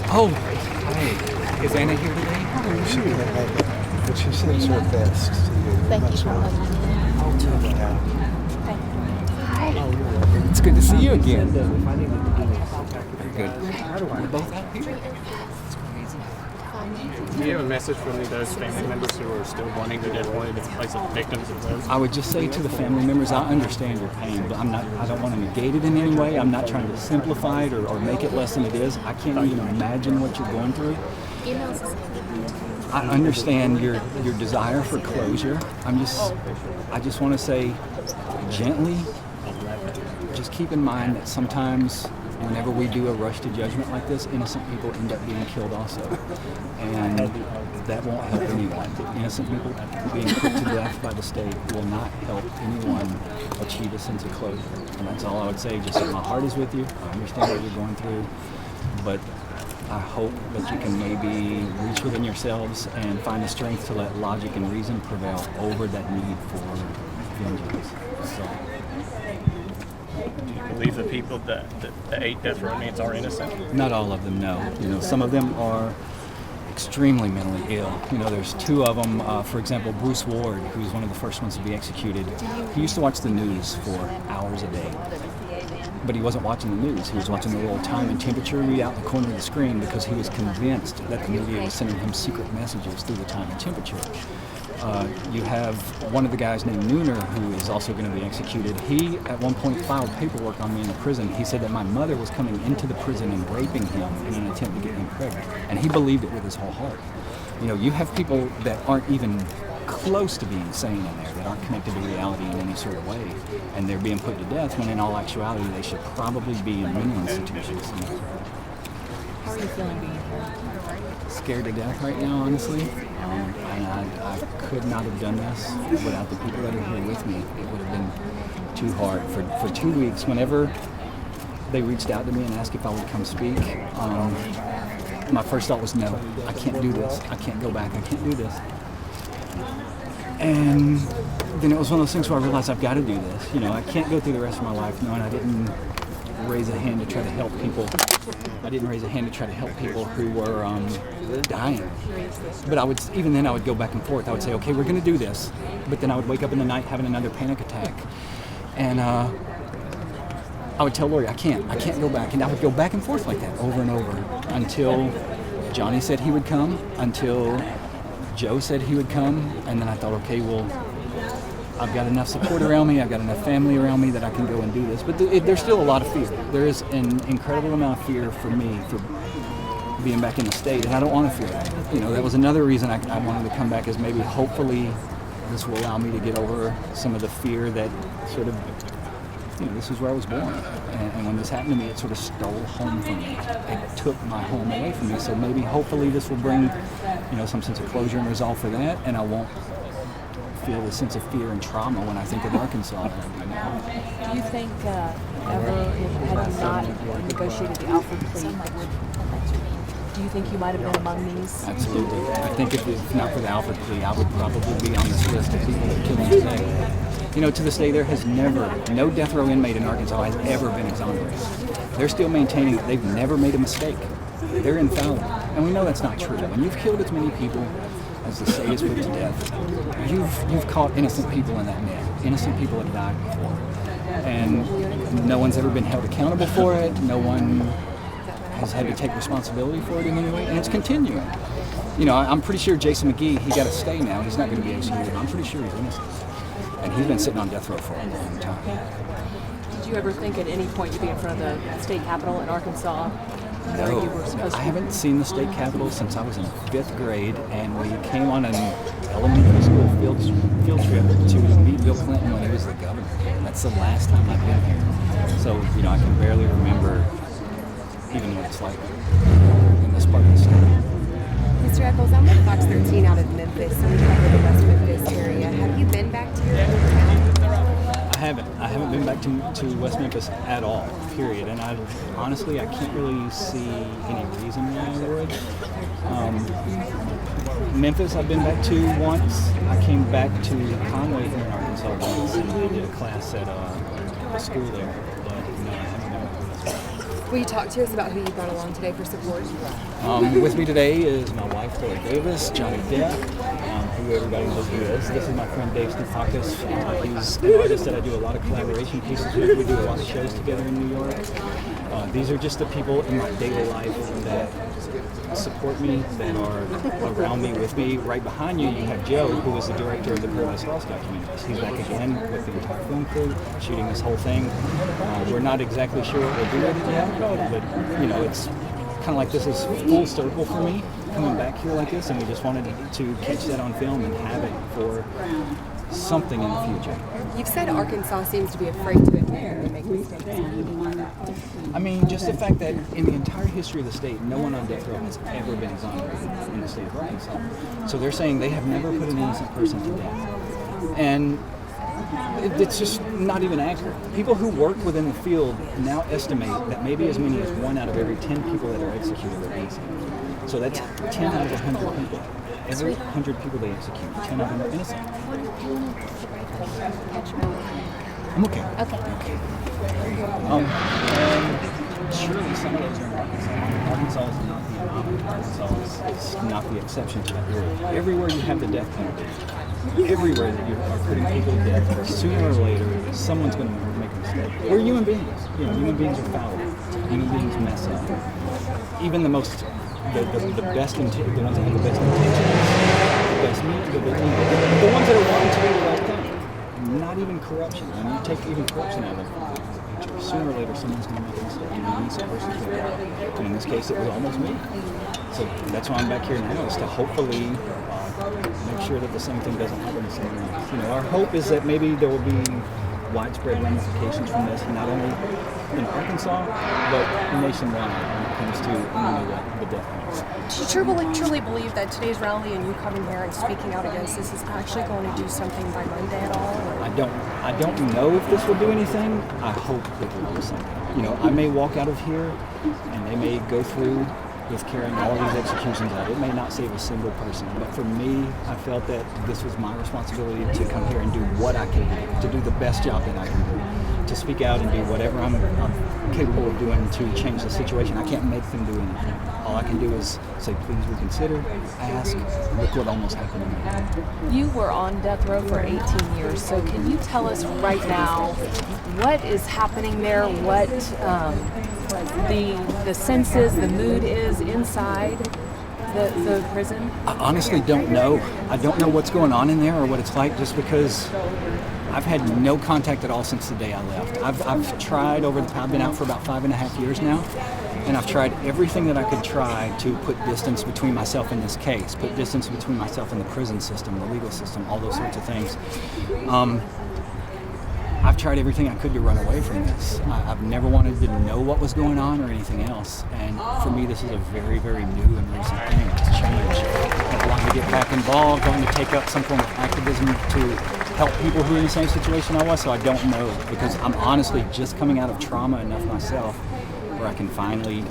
Oh, hey. Is Anna here today? She can make it, but she sends her best to you. Thank you for letting me in. Yeah. Hi. It's good to see you again. Very good. We're both out here. It's crazy. Do you have a message from those family members who are still wanting the death penalty to place of victims of those? I would just say to the family members, I understand your pain, but I don't want to negate it in any way. I'm not trying to simplify it or make it less than it is. I can't even imagine what you're going through. I understand your desire for closure. I just want to say gently, just keep in mind that sometimes whenever we do a rush to judgment like this, innocent people end up being killed also. And that won't help anyone. Innocent people being put to death by the state will not help anyone achieve a sense of closure. And that's all I would say. Just my heart is with you. I understand what you're going through. But I hope that you can maybe reach within yourselves and find the strength to let logic and reason prevail over that need for vengeance. So. Do you believe the people that the 8 death row inmates are innocent? Not all of them, no. Some of them are extremely mentally ill. There's 2 of them. For example, Bruce Ward, who's one of the first ones to be executed. He used to watch the news for hours a day. But he wasn't watching the news. He was watching the little time and temperature read out in the corner of the screen because he was convinced that the media was sending him secret messages through the time and temperature. You have one of the guys named Nooner who is also going to be executed. He, at one point, filed paperwork on me in the prison. He said that my mother was coming into the prison and raping him in an attempt to get him pregnant. And he believed it with his whole heart. You have people that aren't even close to being sane in there, that aren't connected to reality in any sort of way, and they're being put to death when in all actuality they should probably be in mental institutions. How are you feeling being here? Scared to death right now, honestly. And I could not have done this without the people that are here with me. It would have been too hard. For 2 weeks, whenever they reached out to me and asked if I would come speak, my first thought was no, I can't do this. I can't go back. I can't do this. And then it was one of those things where I realized I've got to do this. I can't go through the rest of my life knowing I didn't raise a hand to try to help people. I didn't raise a hand to try to help people who were dying. But even then I would go back and forth. I would say, okay, we're going to do this. But then I would wake up in the night having another panic attack. And I would tell Lori, I can't go back. And I would go back and forth like that over and over until Johnny said he would come, until Joe said he would come. And then I thought, okay, well, I've got enough support around me, I've got enough family around me that I can go and do this. But there's still a lot of fear. There is an incredible amount of fear for me for being back in the state, and I don't want to fear that. That was another reason I wanted to come back, is maybe hopefully this will allow me to get over some of the fear that sort of, this is where I was born. And when this happened to me, it sort of stole home from me. It took my home away from me. So maybe hopefully this will bring, some sense of closure and resolve for that, and I won't feel the sense of fear and trauma when I think of Arkansas. Do you think ever, had you not negotiated the Alford plea, do you think you might have been among these? Absolutely. I think if not for the Alford plea, I would probably be on this list of people that killed me today. To this day, there has never, no death row inmate in Arkansas has ever been exonerated. They're still maintaining that they've never made a mistake. They're infallible. And we know that's not true. When you've killed as many people as the state has put to death, you've caught innocent people in that net. Innocent people have died before. And no one's ever been held accountable for it. No one has had to take responsibility for it in any way. And it's continuing. I'm pretty sure Jason McGee, he got to stay now. He's not going to be executed. I'm pretty sure he's innocent. And he's been sitting on death row for a long time. Did you ever think at any point you'd be in front of the state capitol in Arkansas? No, you were supposed to? I haven't seen the state capitol since I was in 5th grade, and we came on an elementary school field trip to meet Bill Clinton when he was the governor. That's the last time I've been here. So, I can barely remember even what it's like in this part of the state. Mr. Echols, I'm with Fox 13 out of Memphis, and we cover the West Memphis area. Have you been back to your hometown? I haven't been back to West Memphis at all, period. And I can't really see any reason why I would. Memphis I've been back to once. I came back to Conway here in Arkansas once and I did a class at a school there. But no, I haven't been back to West Memphis. Will you talk to us about who you brought along today for support? With me today is my wife, Lori Davis, Johnny Depp, who everybody knows who is. This is my friend Dave Stupakis. He's an artist that I do a lot of collaboration pieces with. We do a lot of shows together in New York. These are just the people in my daily life that support me, that are around me, with me. Right behind you, you have Joe, who is the director of the Paradise Lost documentaries. He's back again with the entire film crew, shooting this whole thing. We're not exactly sure what we'll do with it yet, but you know, it's kind of like this is full circle for me, coming back here like this, and we just wanted to catch that on film and have it for something in the future. You've said Arkansas seems to be afraid to admit when they make mistakes. I mean, just the fact that in the entire history of the state, no one on death row has ever been exonerated in the state of Arkansas. So they're saying they have never put an innocent person to death. And it's just not even accurate. People who work within the field now estimate that maybe as many as 1 out of every 10 people that are executed are innocent. So that's 10 out of 100 people. Every 100 people they execute, 10 of them are innocent. I'm okay. Okay. And surely some of those are in Arkansas. Arkansas is not the anomaly. Arkansas is not the exception to that rule. Everywhere you have the death penalty, everywhere that you are putting people to death, sooner or later, someone's going to make a mistake. We're human beings. You know, human beings are fallible. Human beings mess up. Even the most, the best, the ones that have the best intentions, the best meaning, the ones that are wanting to do the right thing. Not even corruption. I mean, you take even corruption out of it. Sooner or later, someone's going to make a mistake. And in this case, it was almost me. So that's why I'm back here now, is to hopefully make sure that the same thing doesn't happen to someone else. You know, our hope is that maybe there will be widespread ramifications from this, not only in Arkansas, but nationwide when it comes to the death penalty. Do you truly believe that today's rally and you coming here and speaking out against this is actually going to do something by Monday at all? Or? I don't know if this will do anything. I hope it will do something. You know, I may walk out of here and they may go through with carrying all these executions out. It may not save a single person, but for me, I felt that this was my responsibility to come here and do what I can do, to do the best job that I can do, to speak out and do whatever I'm capable of doing to change the situation. I can't make them do anything. All I can do is say, please reconsider, ask. Look what almost happened to me. You were on death row for 18 years, so can you tell us right now what is happening there, what the sense is, the mood is inside the prison? I honestly don't know. I don't know what's going on in there or what it's like, just because I've had no contact at all since the day I left. I've tried I've been out for about 5.5 years now, and I've tried everything that I could try to put distance between myself and this case, put distance between myself and the prison system, the legal system, all those sorts of things. I've tried everything I could to run away from this. I've never wanted to know what was going on or anything else. And for me, this is a very, very new and recent thing. It's change. I've wanted to get back involved, wanting to take up some form of activism to help people who are in the same situation I was. So I don't know, because I'm honestly just coming out of trauma enough myself where I can finally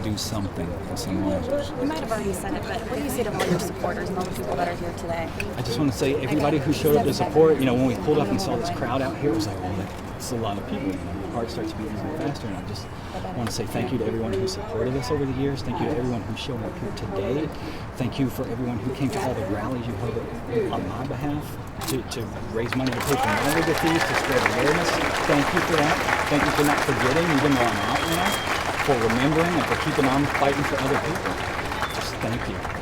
do something in some way. You might have already said it, but what do you say to all your supporters and all the people that are here today? I just want to say, everybody who showed up to support, you know, when we pulled up and saw this crowd out here, it was like, well, it's a lot of people. You know, my heart starts beating even faster, and I just want to say thank you to everyone who supported us over the years. Thank you to everyone who's showing up here today. Thank you for everyone who came to all the rallies you held on my behalf to raise money to pay for my legal fees, to spread awareness. Thank you for that. Thank you for not forgetting, even though I'm out now, for remembering and for keeping on fighting for other people. Just thank you.